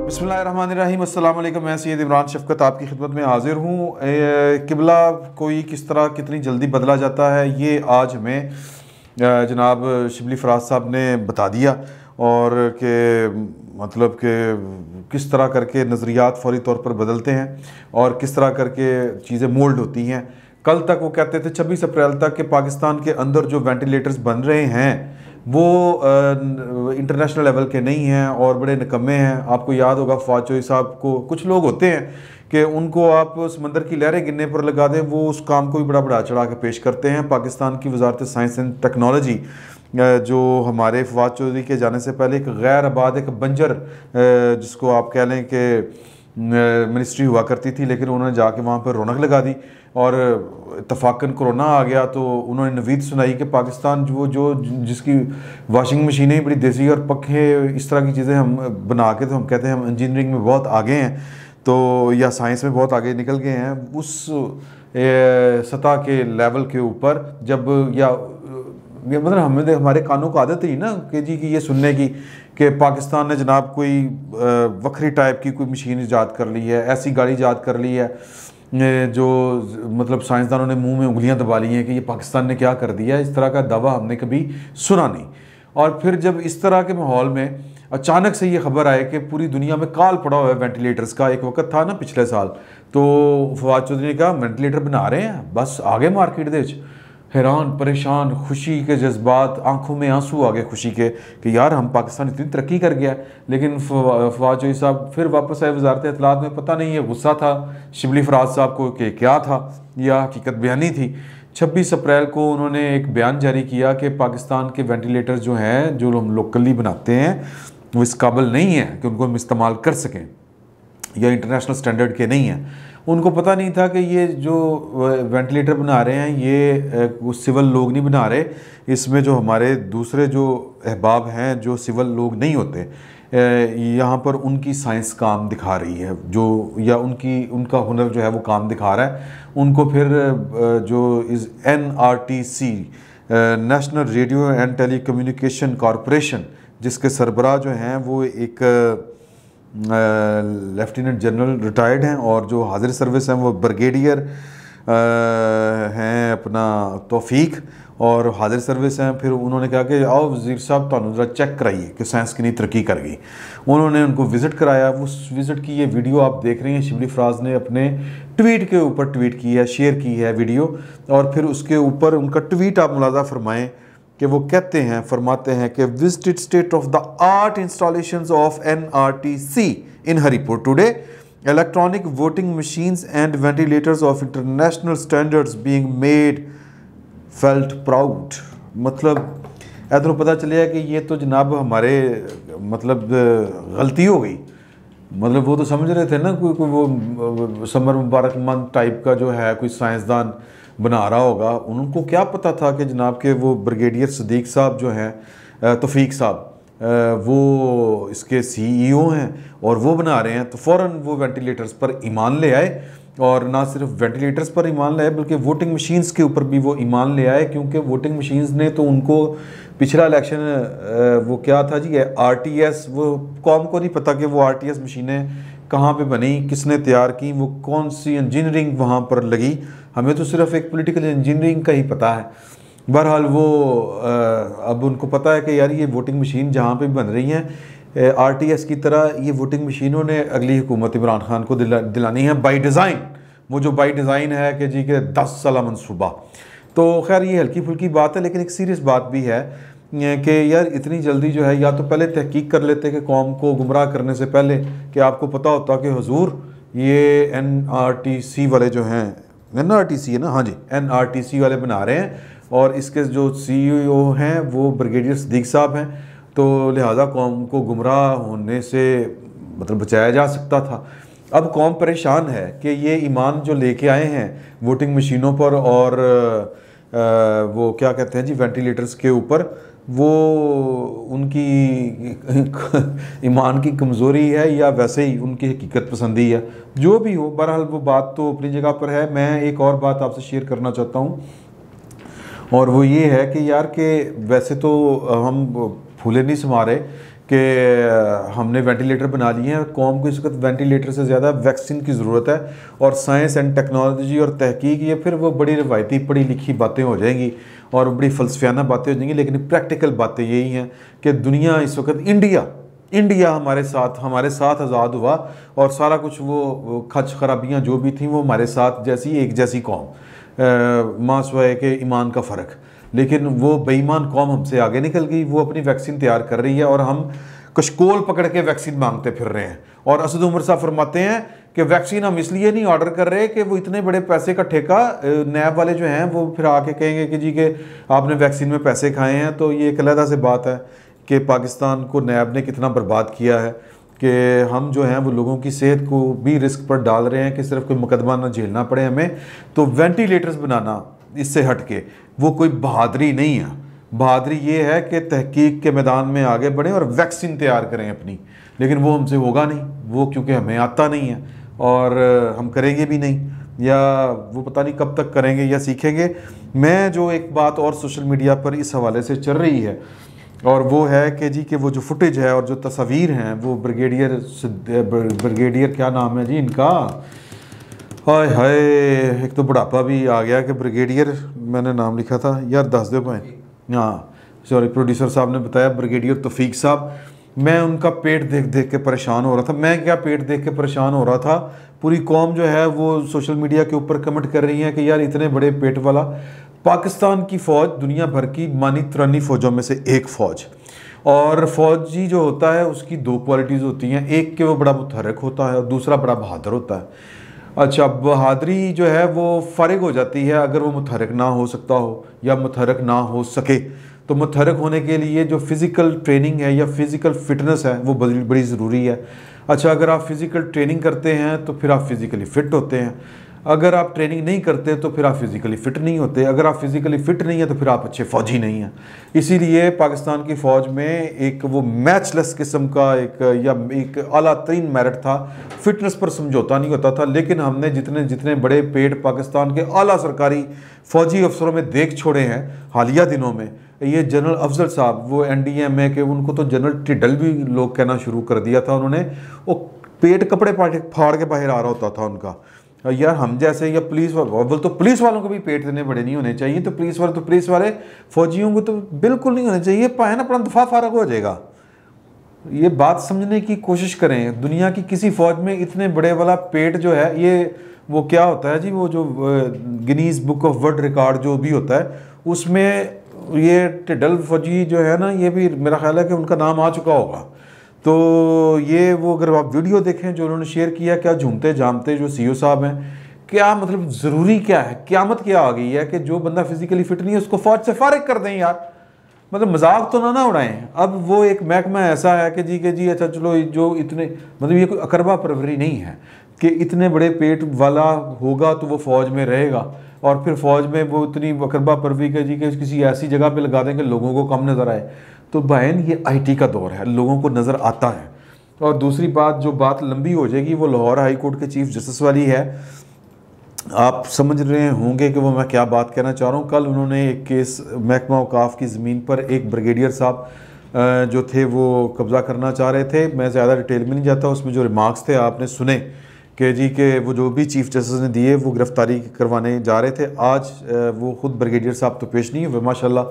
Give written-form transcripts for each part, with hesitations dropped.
बिस्मिल्लाहिर्रहमानिर्रहीम, अस्सलाम वालेकुम। मैं सैयद इमरान शफ़क़त आपकी खिदमत में हाज़िर हूँ। किबला कोई किस तरह कितनी जल्दी बदला जाता है ये आज हमें जनाब शिबली फ़राज साहब ने बता दिया, और कि मतलब कि किस तरह करके नज़रियात फ़ौरी तौर पर बदलते हैं और किस तरह करके चीज़ें मोल्ड होती हैं। कल तक वो कहते थे 26 अप्रैल तक कि पाकिस्तान के अंदर जो वेंटिलेटर्स बन रहे हैं वो इंटरनेशनल लेवल के नहीं हैं और बड़े निकम्मे हैं। आपको याद होगा फवाद चौधरी साहब को, कुछ लोग होते हैं कि उनको आप समंदर की लहरें गिनने पर लगा दें, वो उस काम को भी बड़ा चढ़ा के पेश करते हैं। पाकिस्तान की वजारत साइंस एंड टेक्नोलॉजी जो हमारे फवाद चौधरी के जाने से पहले एक गैर आबाद, एक बंजर जिसको आप कह लें कि मिनिस्ट्री हुआ करती थी, लेकिन उन्होंने जाके वहाँ पर रौनक लगा दी और इत्तफाकन कोरोना आ गया तो उन्होंने नवीद सुनाई कि पाकिस्तान जो जिसकी वॉशिंग मशीनें बड़ी देसी और पखे इस तरह की चीज़ें हम बना के, तो हम कहते हैं हम इंजीनियरिंग में बहुत आगे हैं तो या साइंस में बहुत आगे निकल गए हैं। उस सतह के लेवल के ऊपर जब या मतलब हमें हमारे कानों को आदत ही ना कि जी कि ये सुनने की कि पाकिस्तान ने जनाब कोई वक्री टाइप की कोई मशीन ईजाद कर ली है, ऐसी गाड़ी ईजाद कर ली है जो मतलब साइंसदानों ने मुंह में उंगलियां दबा ली हैं कि ये पाकिस्तान ने क्या कर दिया। इस तरह का दावा हमने कभी सुना नहीं। और फिर जब इस तरह के माहौल में अचानक से ये खबर आए कि पूरी दुनिया में काल पड़ा हुआ है वेंटिलेटर्स का, एक वक्त था ना पिछले साल, तो फवाद चौधरी ने कहा वेंटिलेटर बना रहे हैं, बस आगे मार्केट दे हैरान परेशान, खुशी के जज्बात, आंखों में आंसू आ गए खुशी के कि यार हम पाकिस्तान इतनी तरक्की कर गया। लेकिन फवाद चौधरी साहब फिर वापस आए वजारत इत्तलात में। पता नहीं ये गुस्सा था शिबली फ़राज साहब को कि क्या था या हकीकत बयानी थी। 26 अप्रैल को उन्होंने एक बयान जारी किया कि पाकिस्तान के वेंटिलेटर्स जो हैं, जो हम लोकली बनाते हैं, वो इस काबिल नहीं है कि उनको हम इस्तेमाल कर सकें या इंटरनेशनल स्टैंडर्ड के नहीं हैं। उनको पता नहीं था कि ये जो वेंटिलेटर बना रहे हैं ये सिविल लोग नहीं बना रहे, इसमें जो हमारे दूसरे जो अहबाब हैं जो सिविल लोग नहीं होते, यहाँ पर उनकी साइंस काम दिखा रही है जो, या उनका हुनर जो है वो काम दिखा रहा है। उनको फिर जो इस NRTC national radio and telecommunication corporation, जिसके सरबराह जो हैं वो एक लेफ्टिनेंट जनरल रिटायर्ड हैं और जो हाजिर सर्विस हैं वो ब्रिगेडियर हैं अपना तौफीक, और हाजिर सर्विस हैं। फिर उन्होंने कहा कि आओ वज़ीर साहब तुहानू ज़रा चेक कराइए कि साइंस कितनी तरक्की कर गई। उन्होंने उनको विज़िट कराया। उस विज़िट की ये वीडियो आप देख रहे हैं, शिबली फ़राज ने अपने ट्वीट के ऊपर ट्वीट की है, शेयर की है वीडियो, और फिर उसके ऊपर उनका ट्वीट आप मुलाज़ा फरमाएँ कि वो कहते हैं, फरमाते हैं कि visited state of the art installations of NRTC in Haripur today, electronic voting machines and ventilators of international standards being made felt proud. मतलब इधरों पता चलिया कि ये तो जनाब हमारे मतलब गलती हो गई। मतलब वो तो समझ रहे थे ना कोई वो समर मुबारकमंद टाइप का जो है कोई साइंसदान बना रहा होगा। उनको क्या पता था कि जनाब के वो ब्रिगेडियर सदीक साहब जो हैं, तौफीक साहब, वो इसके CEO हैं और वो बना रहे हैं। तो फ़ौरन वो वेंटिलेटर्स पर ईमान ले आए, और ना सिर्फ वेंटिलेटर्स पर ईमान ले आए बल्कि वोटिंग मशीन्स के ऊपर भी वो ईमान ले आए, क्योंकि वोटिंग मशीन्स ने तो उनको पिछला इलेक्शन वो क्या था जी RTS, वो कौम को नहीं पता कि वो RTS मशीनें कहाँ पे बनी, किसने तैयार की, वो कौन सी इंजीनियरिंग वहाँ पर लगी। हमें तो सिर्फ एक पॉलिटिकल इंजीनियरिंग का ही पता है। बहरहाल वो अब उनको पता है कि यार ये वोटिंग मशीन जहाँ पे बन रही हैं RTS की तरह, ये वोटिंग मशीनों ने अगली हुकूमत इमरान खान को दिलानी है बाई डिज़ाइन। वो जो बाई डिज़ाइन है कि जी के 10 साल मनसूबा। तो खैर ये हल्की फुल्की बात है, लेकिन एक सीरियस बात भी है कि यार इतनी जल्दी जो है, या तो पहले तहकीक कर लेते कि कौम को गुमराह करने से पहले कि आपको पता होता कि हुजूर ये NRTC वाले जो हैं, NRTC है ना, हाँ जी, NRTC वाले बना रहे हैं और इसके जो CEO हैं वो ब्रिगेडियर सदीक साहब हैं, तो लिहाजा कौम को गुमराह होने से मतलब बचाया जा सकता था। अब कौम परेशान है कि ये ईमान जो लेके आए हैं वोटिंग मशीनों पर और वो क्या कहते हैं जी वेंटिलेटर्स के ऊपर, वो उनकी ईमान की कमज़ोरी है या वैसे ही उनकी हकीकत पसंदी है, जो भी हो। बहरहाल वो बात तो अपनी जगह पर है। मैं एक और बात आपसे शेयर करना चाहता हूँ, और वो ये है कि यार कि वैसे तो हम फूले नहीं समा रहे कि हमने वेंटिलेटर बना लिए हैं। कौम को इस वक्त वेंटिलेटर से ज़्यादा वैक्सीन की ज़रूरत है, और साइंस एंड टेक्नोलॉजी और तहकीक, ये फिर वो बड़ी रवायती पढ़ी लिखी बातें हो जाएंगी और बड़ी फ़लसफियाना बातें हो जाएंगी, लेकिन प्रैक्टिकल बातें यही हैं कि दुनिया इस वक्त इंडिया हमारे साथ आज़ाद हुआ, और सारा कुछ वो खच खराबियाँ जो भी थी वो हमारे साथ एक जैसी कौम, मासवाए के ईमान का फ़र्क, लेकिन वो बेईमान कौम हमसे आगे निकल गई। वो अपनी वैक्सीन तैयार कर रही है और हम कशकोल पकड़ के वैक्सीन मांगते फिर रहे हैं। और असद उमर साहब फरमाते हैं कि वैक्सीन हम इसलिए नहीं ऑर्डर कर रहे कि वो इतने बड़े पैसे का ठेका नैब वाले जो हैं वो फिर आके कहेंगे कि जी कि आपने वैक्सीन में पैसे खाए हैं। तो ये एक अलग से बात है कि पाकिस्तान को नैब ने कितना बर्बाद किया है कि हम जो हैं वो लोगों की सेहत को भी रिस्क पर डाल रहे हैं कि सिर्फ कोई मुकदमा ना झेलना पड़े हमें। तो वेंटिलेटर्स बनाना इससे हट के वो कोई बहादुरी नहीं है। बहादुरी ये है कि तहकीक के मैदान में आगे बढ़ें और वैक्सीन तैयार करें अपनी, लेकिन वो हमसे होगा नहीं, वो क्योंकि हमें आता नहीं है और हम करेंगे भी नहीं, या वो पता नहीं कब तक करेंगे या सीखेंगे। मैं जो एक बात और सोशल मीडिया पर इस हवाले से चल रही है, और वो है कि जी कि वो जो फुटेज है और जो तस्वीर हैं वो ब्रिगेडियर क्या नाम है जी इनका, हाय हाय, एक तो बुढ़ापा भी आ गया कि ब्रिगेडियर, मैंने नाम लिखा था यार, दस दो पॉइंट, हाँ सॉरी, प्रोड्यूसर साहब ने बताया ब्रिगेडियर तौफीक साहब। मैं उनका पेट देख देख के परेशान हो रहा था। मैं क्या पेट देख के परेशान हो रहा था, पूरी कौम जो है वो सोशल मीडिया के ऊपर कमेंट कर रही है कि यार इतने बड़े पेट वाला। पाकिस्तान की फ़ौज दुनिया भर की मानी तरानी फ़ौजों में से एक फ़ौज, और फ़ौजी जो होता है उसकी दो क्वालिटीज़ होती हैं, एक के वो बड़ा मुतहरक होता है और दूसरा बड़ा बहादुर होता है। अच्छा, बहादुरी जो है वो फ़ारिग हो जाती है अगर वो मुतहरक ना हो सकता हो या मुतहरक ना हो सके। तो मुतहरक होने के लिए जो फ़िज़िकल ट्रेनिंग है या फ़िज़िकल फ़िटनेस है वो बड़ी ज़रूरी है। अच्छा, अगर आप फ़िज़िकल ट्रेनिंग करते हैं तो फिर आप फ़िज़िकली फ़िट होते हैं, अगर आप ट्रेनिंग नहीं करते तो फिर आप फिज़िकली फ़िट नहीं होते, अगर आप फिज़िकली फ़िट नहीं है तो फिर आप अच्छे फ़ौजी नहीं हैं। इसीलिए पाकिस्तान की फ़ौज में एक वो मैचलेस किस्म का एक आला तरीन मेरिट था, फ़िटनेस पर समझौता नहीं होता था। लेकिन हमने जितने बड़े पेट पाकिस्तान के आला सरकारी फ़ौजी अफसरों में देख छोड़े हैं हालिया दिनों में। ये जनरल अफजल साहब, वो NDMA के, उनको तो जनरल टिडल भी लोग कहना शुरू कर दिया था उन्होंने। वो पेट कपड़े फाड़ के बाहर आ रहा होता था उनका। यार हम जैसे, या पुलिस वाले, तो पुलिस वालों को भी पेट इतने बड़े नहीं होने चाहिए। तो पुलिस वाले फौजियों को तो बिल्कुल नहीं होने चाहिए, पाए ना अपना दफा फारग हो जाएगा। ये बात समझने की कोशिश करें। दुनिया की किसी फौज में इतने बड़े वाला पेट जो है, ये वो क्या होता है जी, वो जो Guinness book of world record जो भी होता है उसमें ये टिडल फौजी जो है ना, ये भी मेरा ख्याल है कि उनका नाम आ चुका होगा। तो ये वो अगर आप वीडियो देखें जो उन्होंने शेयर किया, क्या झूमते जामते जो CEO साहब हैं, क्या मतलब ज़रूरी क्या है, क़यामत क्या आ गई है कि जो बंदा फिज़िकली फ़िट नहीं है उसको फ़ौज से फारिग कर दें यार। मतलब मजाक तो ना उड़ाएं। अब वो एक महकमा ऐसा है कि जी अच्छा चलो, जो इतने मतलब ये कोई अकरबा परवरी नहीं है कि इतने बड़े पेट वाला होगा तो वो फ़ौज में रहेगा, और फिर फ़ौज में वो इतनी अकरबा परवरी का जी कि किसी ऐसी जगह पे लगा दें कि लोगों को कम नज़र आए। तो बहन ये IT का दौर है, लोगों को नज़र आता है। और दूसरी बात, जो बात लंबी हो जाएगी, वो लाहौर हाई कोर्ट के चीफ जस्टिस वाली है। आप समझ रहे होंगे कि वो मैं क्या बात कहना चाह रहा हूँ। कल उन्होंने एक केस महकमा औकाफ की ज़मीन पर एक ब्रिगेडियर साहब जो थे वो कब्ज़ा करना चाह रहे थे। मैं ज़्यादा डिटेल में नहीं जाता, उसमें जो रिमार्क्स थे आपने सुने कि जी के वो जो भी चीफ जस्टिस ने दिए वो गिरफ्तारी करवाने जा रहे थे। आज वो ख़ुद ब्रिगेडियर साहब तो पेश नहीं हुए माशाल्लाह,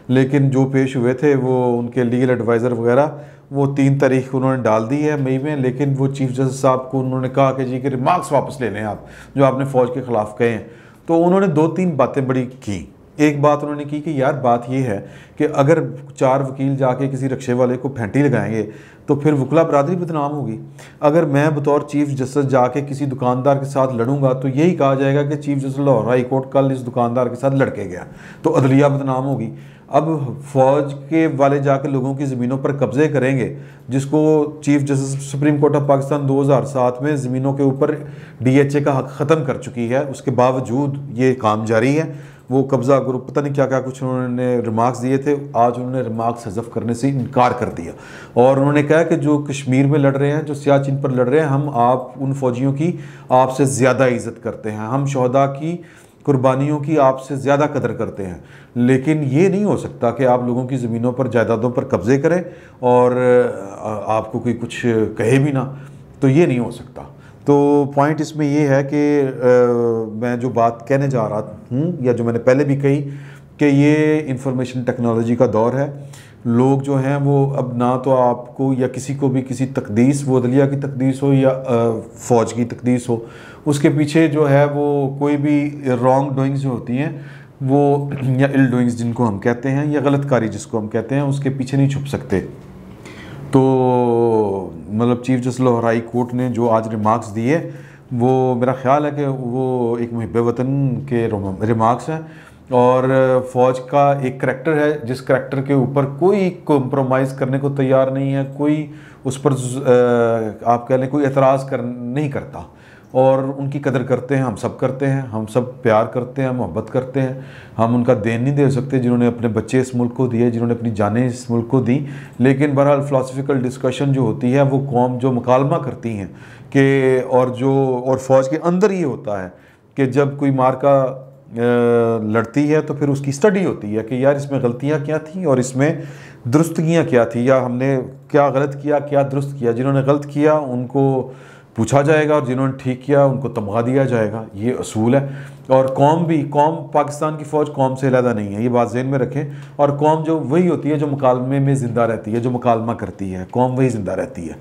लेकिन जो पेश हुए थे वो उनके लीगल एडवाइज़र वगैरह, वो 3 तारीख उन्होंने डाल दी है मई में। लेकिन वो चीफ जस्टिस साहब को उन्होंने कहा कि जी के रिमार्क्स वापस ले लें आप, जो आपने फ़ौज के ख़िलाफ़ कहे हैं। तो उन्होंने 2-3 बातें बड़ी की। एक बात उन्होंने की कि यार बात ये है कि अगर 4 वकील जाके किसी रक्शे वाले को फेंटी लगाएंगे तो फिर वकला बरादरी बदनाम होगी। अगर मैं बतौर चीफ जस्टिस जाके किसी दुकानदार के साथ लड़ूंगा तो यही कहा जाएगा कि chief justice Lahore high court कल इस दुकानदार के साथ लड़के गया, तो अदलिया बदनाम होगी। अब फ़ौज के वाले जाके लोगों की ज़मीनों पर कब्ज़े करेंगे, जिसको chief justice supreme court of Pakistan 2007 में ज़मीनों के ऊपर DHA का हक़ ख़त्म कर चुकी है, उसके बावजूद ये काम जारी है। वो कब्ज़ा ग्रुप पता नहीं क्या क्या कुछ उन्होंने रिमार्क्स दिए थे, आज उन्होंने रिमार्क्स हज़फ करने से इनकार कर दिया। और उन्होंने कहा कि जो कश्मीर में लड़ रहे हैं, जो सियाचिन पर लड़ रहे हैं, हम उन फ़ौजियों की आपसे ज़्यादा इज़्ज़त करते हैं, हम शहदा की कुर्बानियों की आपसे ज़्यादा कदर करते हैं। लेकिन ये नहीं हो सकता कि आप लोगों की ज़मीनों पर, जायदादों पर कब्ज़े करें और आपको कोई कुछ कहे भी ना, तो ये नहीं हो सकता। तो पॉइंट इसमें ये है कि मैं जो बात कहने जा रहा हूँ, या जो मैंने पहले भी कही, कि ये इंफॉर्मेशन टेक्नोलॉजी का दौर है। लोग जो हैं वो अब ना तो आपको या किसी को भी किसी तकदीस, वो अदलिया की तकदीस हो या फ़ौज की तकदीस हो, उसके पीछे जो है वो कोई भी रॉन्ग डूइंग्स जो होती हैं वो, या इल डूइंग्स जिनको हम कहते हैं, या गलतकारी जिसको हम कहते हैं, उसके पीछे नहीं छुप सकते। तो मतलब chief justice Lahore high court ने जो आज रिमार्क्स दिए, वो मेरा ख्याल है कि वो एक मुहिब वतन के रिमार्क्स हैं, और फ़ौज का एक करैक्टर है जिस करैक्टर के ऊपर कोई कॉम्प्रोमाइज़ करने को तैयार नहीं है, कोई उस पर आप कह लें कोई एतराज़ नहीं करता, और उनकी कदर करते हैं, हम सब करते हैं, हम सब प्यार करते हैं, मोहब्बत करते हैं। हम उनका देन नहीं दे सकते जिन्होंने अपने बच्चे इस मुल्क को दिए, जिन्होंने अपनी जानें इस मुल्क को दी। लेकिन बहरहाल फ़िलासफ़िकल डिस्कशन जो होती है वो कौम जो मुकालमा करती हैं कि, और फ़ौज के अंदर ये होता है कि जब कोई मार्का लड़ती है तो फिर उसकी स्टडी होती है कि यार इसमें गलतियाँ क्या थी और इसमें दुरुस्तगियाँ क्या थी, या हमने क्या गलत किया, क्या दुरुस्त किया। जिन्होंने गलत किया उनको पूछा जाएगा और जिन्होंने ठीक किया उनको तमगा दिया जाएगा। ये असूल है। और कौम भी, कौम पाकिस्तान की फ़ौज कौम से अलग नहीं है, ये बात ज़हन में रखें। और कौम जो वही होती है जो मुकालमे में ज़िंदा रहती है, जो मुकालमा करती है, कौम वही ज़िंदा रहती है।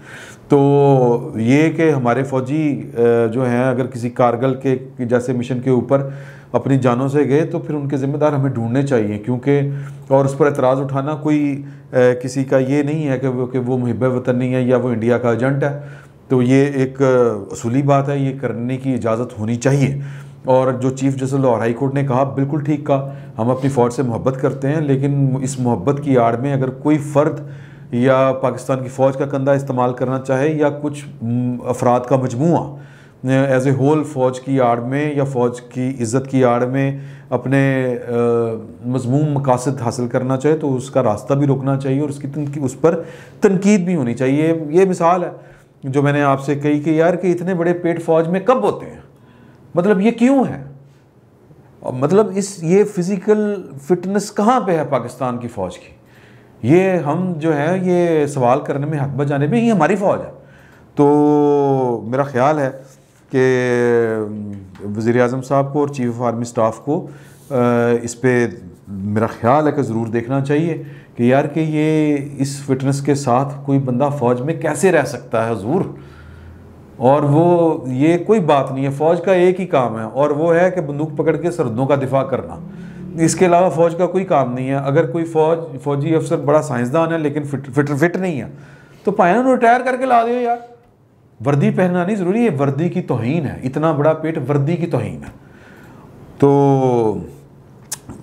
तो ये कि हमारे फ़ौजी जो हैं अगर किसी कारगिल के जैसे मिशन के ऊपर अपनी जानों से गए तो फिर उनके ज़िम्मेदार हमें ढूंढने चाहिए, क्योंकि और उस पर एतराज़ उठाना कोई किसी का ये नहीं है कि वो मुहिब वतन नहीं है या वो इंडिया का एजेंट है। तो ये एक असूली बात है, ये करने की इजाज़त होनी चाहिए। और जो chief justice Lahore high court ने कहा बिल्कुल ठीक कहा, हम अपनी फ़ौज से मोहब्बत करते हैं, लेकिन इस मोहब्बत की आड़ में अगर कोई फ़र्द या पाकिस्तान की फ़ौज का कंधा इस्तेमाल करना चाहे या कुछ अफराद का मजमूआ एज ए होल फ़ौज की आड़ में या फ़ौज की इज़्ज़त की आड़ में अपने मज़मूम मकासद हासिल करना चाहे तो उसका रास्ता भी रोकना चाहिए और उसकी उस पर तनकीद भी होनी चाहिए। ये मिसाल है जो मैंने आपसे कही कि यार कि इतने बड़े पेट फ़ौज में कब होते हैं, मतलब ये क्यों है, मतलब ये फ़िज़िकल फ़िटनेस कहाँ पे है पाकिस्तान की फ़ौज की, ये हम जो है ये सवाल करने में, हक बजाने में, ये हमारी फ़ौज है। तो मेरा ख़्याल है कि वज़ीर-ए-आज़म साहब को और चीफ़ ऑफ आर्मी स्टाफ को इस पे मेरा ख़्याल है कि ज़रूर देखना चाहिए कि यार कि ये इस फिटनेस के साथ कोई बंदा फ़ौज में कैसे रह सकता है हुज़ूर। और वो ये कोई बात नहीं है, फ़ौज का एक ही काम है और वो है कि बंदूक पकड़ के सरहदों का दिफा करना, इसके अलावा फ़ौज का कोई काम नहीं है। अगर कोई फ़ौजी अफसर बड़ा साइंसदान है लेकिन फिट नहीं है तो पायन रिटायर करके ला दो यार। वर्दी पहनना नहीं ज़रूरी है, वर्दी की तौहीन है, इतना बड़ा पेट वर्दी की तौहीन है। तो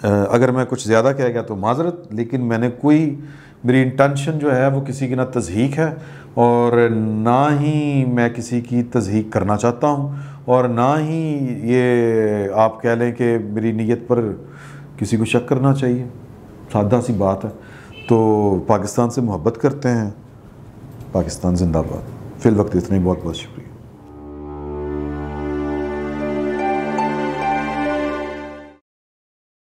अगर मैं कुछ ज़्यादा कह गया तो माज़रत, लेकिन मेरी इंटेंशन जो है वो किसी की ना तज़हीक है और ना ही मैं किसी की तज़हीक करना चाहता हूँ, और ना ही ये आप कह लें कि मेरी नीयत पर किसी को शक करना चाहिए। सादा सी बात है। तो पाकिस्तान से मोहब्बत करते हैं, पाकिस्तान जिंदाबाद। फिल वक्त इतना ही, बहुत बहुत शुक्रिया।